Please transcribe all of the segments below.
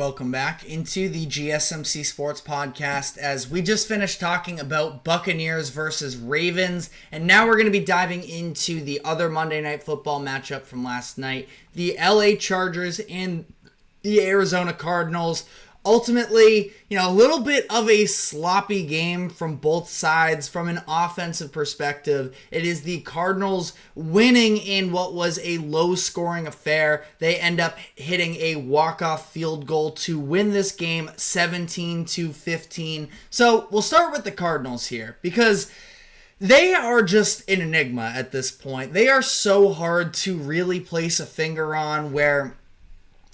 Welcome back into the GSMC Sports Podcast as we just finished talking about Buccaneers versus Ravens, and now we're going to be diving into the other Monday Night Football matchup from last night, the LA Chargers and the Arizona Cardinals. Ultimately, a little bit of a sloppy game from both sides from an offensive perspective. It is the Cardinals winning in what was a low-scoring affair. They end up hitting a walk-off field goal to win this game 17-15. So we'll start with the Cardinals here because they are just an enigma at this point. They are so hard to really place a finger on, where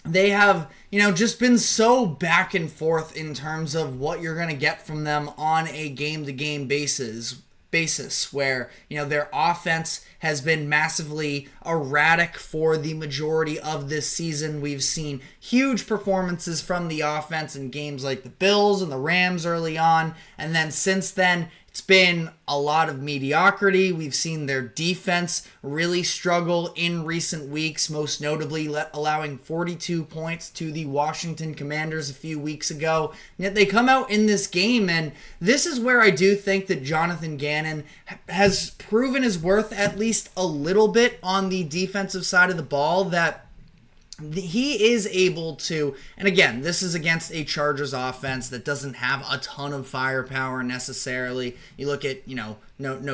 they have, just been so back and forth in terms of what you're going to get from them on a game-to-game basis where, their offense has been massively erratic for the majority of this season. We've seen huge performances from the offense in games like the Bills and the Rams early on, and then since then, it's been a lot of mediocrity. We've seen their defense really struggle in recent weeks, most notably allowing 42 points to the Washington Commanders a few weeks ago. Yet they come out in this game, and this is where I do think that Jonathan Gannon has proven his worth at least a little bit on the defensive side of the ball, that he is able to, and again, this is against a Chargers offense that doesn't have a ton of firepower necessarily. You look at, no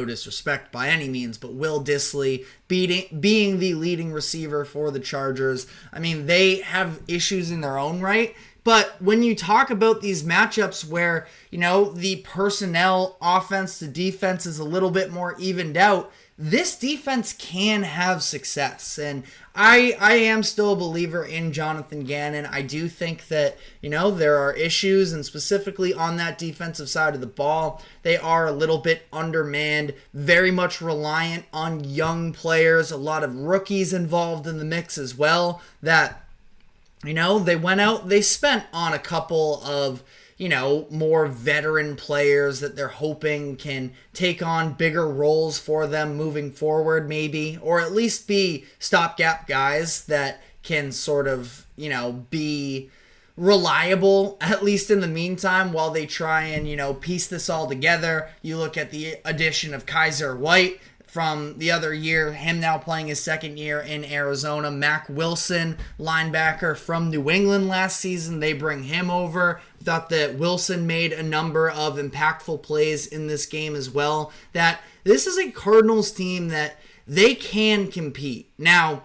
disrespect by any means, but Will Dissly being the leading receiver for the Chargers. I mean, they have issues in their own right. But when you talk about these matchups where, the personnel, offense to defense is a little bit more evened out, this defense can have success. And I am still a believer in Jonathan Gannon. I do think that, there are issues, and specifically on that defensive side of the ball, they are a little bit undermanned, very much reliant on young players, a lot of rookies involved in the mix as well, that, they went out, they spent on a couple of, more veteran players that they're hoping can take on bigger roles for them moving forward maybe, or at least be stopgap guys that can sort of, be reliable, at least in the meantime, while they try and, piece this all together. You look at the addition of Kaiser White from the other year, him now playing his second year in Arizona. Mack Wilson, linebacker from New England last season, they bring him over. Thought that Wilson made a number of impactful plays in this game as well. That this is a Cardinals team that they can compete. Now,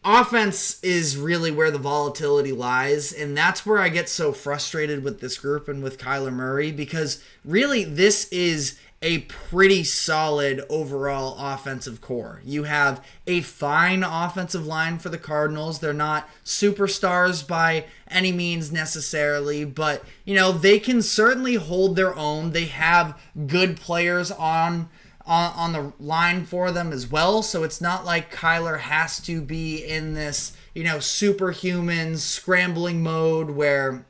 offense is really where the volatility lies, and that's where I get so frustrated with this group and with Kyler Murray, because really this is a pretty solid overall offensive core. You have a fine offensive line for the Cardinals. They're not superstars by any means necessarily, but they can certainly hold their own. They have good players on the line for them as well, so it's not like Kyler has to be in this superhuman scrambling mode where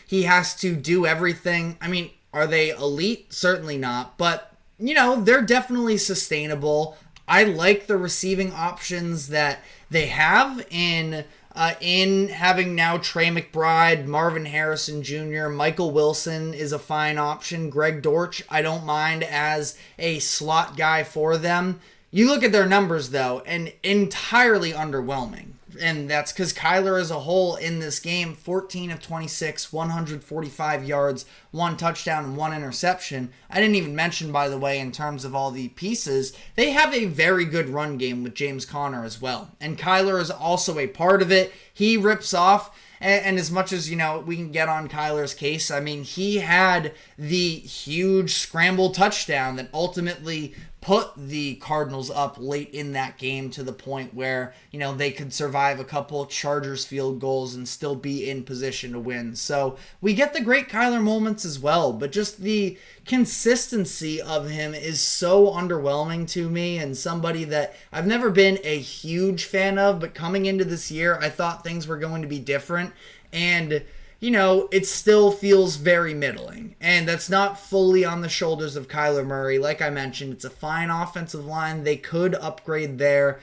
he has to do everything. I mean, are they elite? Certainly not. But, they're definitely sustainable. I like the receiving options that they have in having now Trey McBride, Marvin Harrison Jr., Michael Wilson is a fine option. Greg Dortch, I don't mind as a slot guy for them. You look at their numbers, though, and entirely underwhelming. And that's because Kyler as a whole in this game, 14 of 26, 145 yards, 1 touchdown, and 1 interception. I didn't even mention, by the way, in terms of all the pieces, they have a very good run game with James Conner as well. And Kyler is also a part of it. He rips off. And as much as, we can get on Kyler's case, I mean, he had the huge scramble touchdown that ultimately put the Cardinals up late in that game to the point where, they could survive a couple Chargers field goals and still be in position to win. So we get the great Kyler moments as well, but just the consistency of him is so underwhelming to me, and somebody that I've never been a huge fan of, but coming into this year, I thought things were going to be different, and it still feels very middling. And that's not fully on the shoulders of Kyler Murray. Like I mentioned, it's a fine offensive line. They could upgrade there.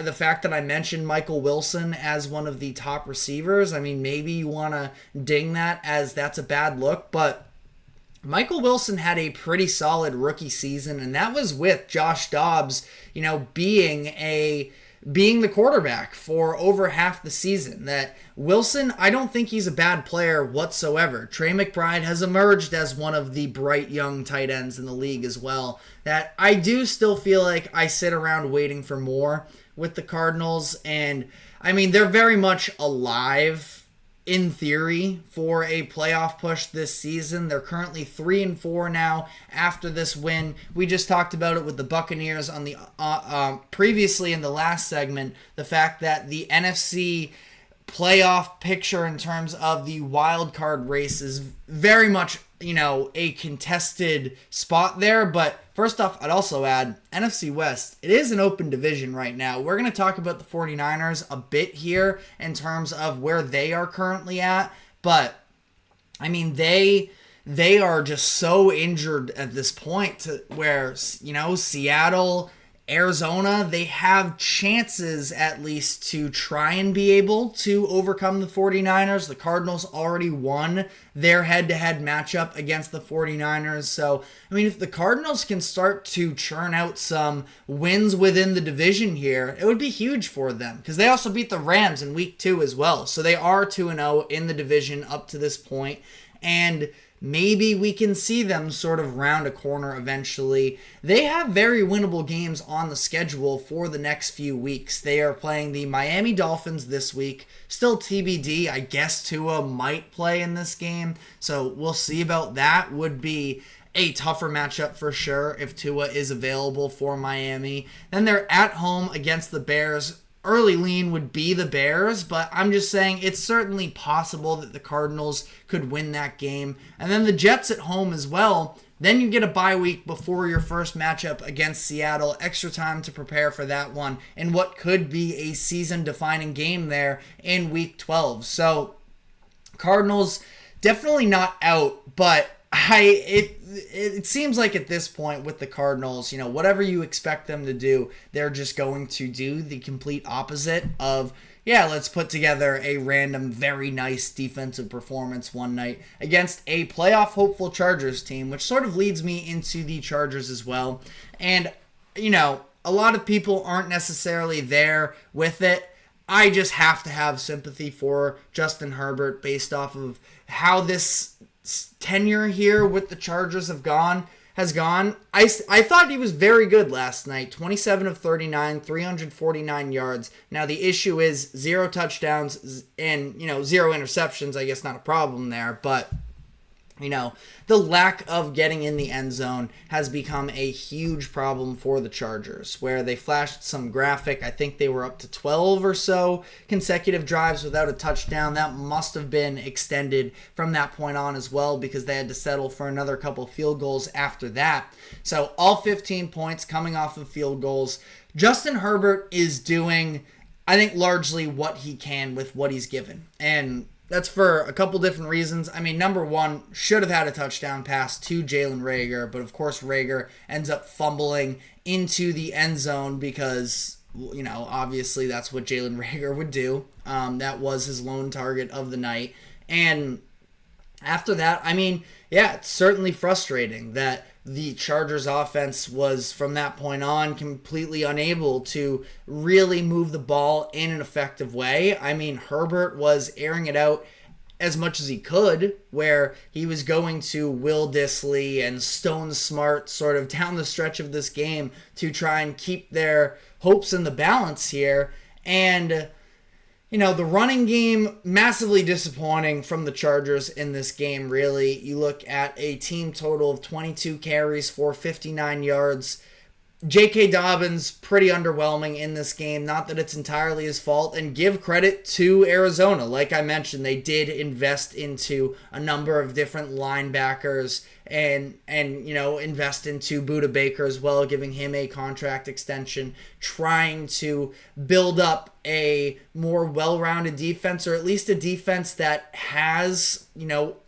the fact that I mentioned Michael Wilson as one of the top receivers, I mean, maybe you want to ding that as that's a bad look, but Michael Wilson had a pretty solid rookie season, and that was with Josh Dobbs, being the quarterback for over half the season. That Wilson, I don't think he's a bad player whatsoever. Trey McBride has emerged as one of the bright young tight ends in the league as well. That I do still feel like I sit around waiting for more with the Cardinals, and I mean, they're very much alive in theory for a playoff push this season. They're currently 3-4 now after this win. We just talked about it with the Buccaneers on the previously in the last segment, the fact that the NFC playoff picture in terms of the wild card race is very much, a contested spot there. But first off, I'd also add NFC West. It is an open division right now. We're going to talk about the 49ers a bit here in terms of where they are currently at. But, I mean, they are just so injured at this point to where, Seattle, Arizona, they have chances at least to try and be able to overcome the 49ers. The Cardinals already won their head-to-head matchup against the 49ers. So, I mean, if the Cardinals can start to churn out some wins within the division here, it would be huge for them because they also beat the Rams in week 2 as well. So they are 2-0 in the division up to this point. And maybe we can see them sort of round a corner eventually. They have very winnable games on the schedule for the next few weeks. They are playing the Miami Dolphins this week. Still TBD. I guess Tua might play in this game, so we'll see about that. Would be a tougher matchup for sure if Tua is available for Miami. Then they're at home against the Bears. Early lean would be the Bears, but I'm just saying it's certainly possible that the Cardinals could win that game. And then the Jets at home as well. Then you get a bye week before your first matchup against Seattle. Extra time to prepare for that one in what could be a season-defining game there in week 12. So Cardinals definitely not out, but it seems like at this point with the Cardinals, whatever you expect them to do, they're just going to do the complete opposite of, let's put together a random, very nice defensive performance one night against a playoff hopeful Chargers team, which sort of leads me into the Chargers as well. And, a lot of people aren't necessarily there with it. I just have to have sympathy for Justin Herbert based off of how this tenure here with the Chargers has gone. I thought he was very good last night. 27 of 39, 349 yards. Now the issue is 0 touchdowns and 0 interceptions. I guess not a problem there, but the lack of getting in the end zone has become a huge problem for the Chargers, where they flashed some graphic. I think they were up to 12 or so consecutive drives without a touchdown. That must have been extended from that point on as well because they had to settle for another couple field goals after that. So all 15 points coming off of field goals. Justin Herbert is doing, I think, largely what he can with what he's given. And that's for a couple different reasons. I mean, number one, should have had a touchdown pass to Jalen Reagor, but of course Reagor ends up fumbling into the end zone because, obviously that's what Jalen Reagor would do. That was his lone target of the night. And after that, I mean, it's certainly frustrating that the Chargers offense was, from that point on, completely unable to really move the ball in an effective way. I mean, Herbert was airing it out as much as he could, where he was going to Will Dissly and Stone Smart sort of down the stretch of this game to try and keep their hopes in the balance here. And the running game, massively disappointing from the Chargers in this game, really. You look at a team total of 22 carries for 59 yards. J.K. Dobbins, pretty underwhelming in this game. Not that it's entirely his fault. And give credit to Arizona. Like I mentioned, they did invest into a number of different linebackers and invest into Budda Baker as well, giving him a contract extension, trying to build up a more well-rounded defense, or at least a defense that has,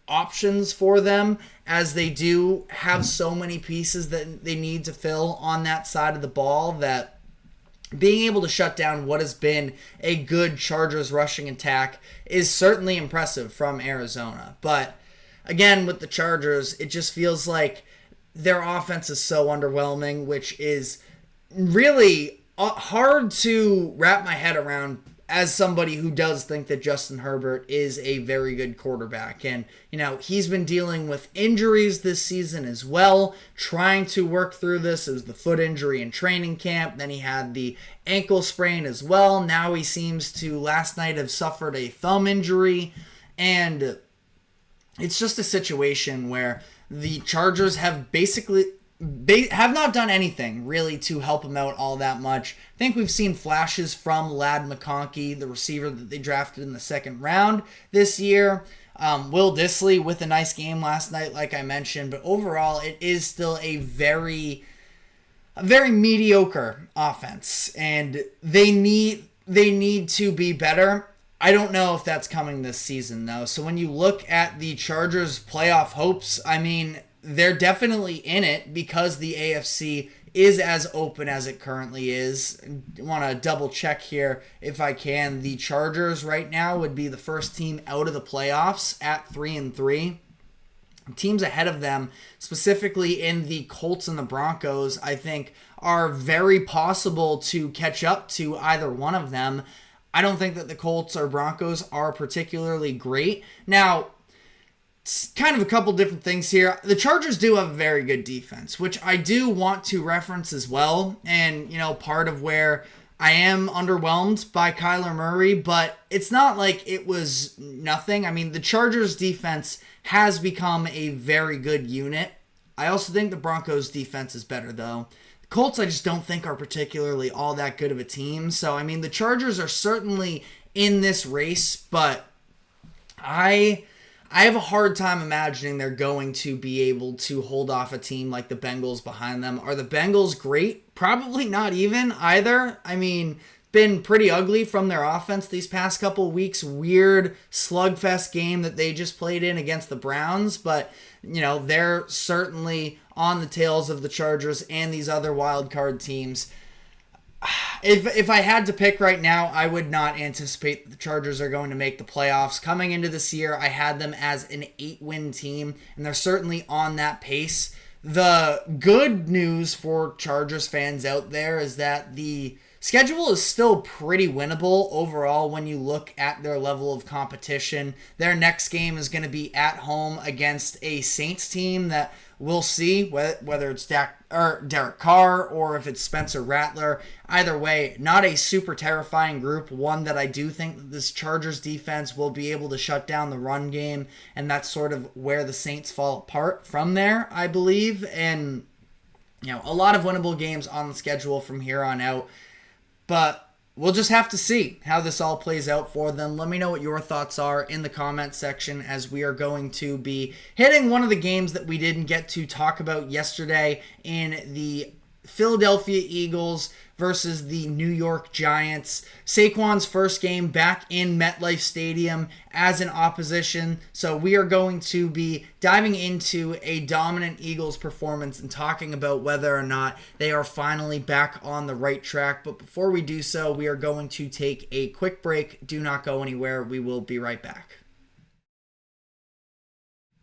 options for them, as they do have so many pieces that they need to fill on that side of the ball that, being able to shut down what has been a good Chargers rushing attack is certainly impressive from Arizona. But again, with the Chargers, it just feels like their offense is so underwhelming, which is really hard to wrap my head around as somebody who does think that Justin Herbert is a very good quarterback. And, he's been dealing with injuries this season as well, trying to work through this. It was the foot injury in training camp. Then he had the ankle sprain as well. Now he seems to, last night, have suffered a thumb injury. And it's just a situation where the Chargers have have not done anything really to help him out all that much. I think we've seen flashes from Ladd McConkey, the receiver that they drafted in the second round this year. Will Dissly with a nice game last night, like I mentioned, but overall it is still a very mediocre offense, and they need to be better. I don't know if that's coming this season though. So when you look at the Chargers' playoff hopes, they're definitely in it because the AFC is as open as it currently is. I want to double check here if I can. The Chargers right now would be the first team out of the playoffs at 3-3. Teams ahead of them, specifically in the Colts and the Broncos, I think are very possible to catch up to either one of them. I don't think that the Colts or Broncos are particularly great. Now, it's kind of a couple different things here. The Chargers do have a very good defense, which I do want to reference as well. And, part of where I am underwhelmed by Kyler Murray, but it's not like it was nothing. The Chargers defense has become a very good unit. I also think the Broncos defense is better, though. The Colts, I just don't think are particularly all that good of a team. So, the Chargers are certainly in this race, but I have a hard time imagining they're going to be able to hold off a team like the Bengals behind them. Are the Bengals great? Probably not even either. Been pretty ugly from their offense these past couple weeks. Weird slugfest game that they just played in against the Browns. But, they're certainly on the tails of the Chargers and these other wild card teams. If I had to pick right now, I would not anticipate the Chargers are going to make the playoffs. Coming into this year, I had them as an 8-win team, and they're certainly on that pace. The good news for Chargers fans out there is that the schedule is still pretty winnable overall when you look at their level of competition. Their next game is going to be at home against a Saints team that we'll see whether it's Derek Carr or if it's Spencer Rattler. Either way, not a super terrifying group. One that I do think that this Chargers defense will be able to shut down the run game, and that's sort of where the Saints fall apart from there, I believe. And, a lot of winnable games on the schedule from here on out. But we'll just have to see how this all plays out for them. Let me know what your thoughts are in the comment section, as we are going to be hitting one of the games that we didn't get to talk about yesterday in the Philadelphia Eagles versus the New York Giants. Saquon's first game back in MetLife Stadium as an opposition. So we are going to be diving into a dominant Eagles performance and talking about whether or not they are finally back on the right track. But before we do so, we are going to take a quick break. Do not go anywhere. We will be right back.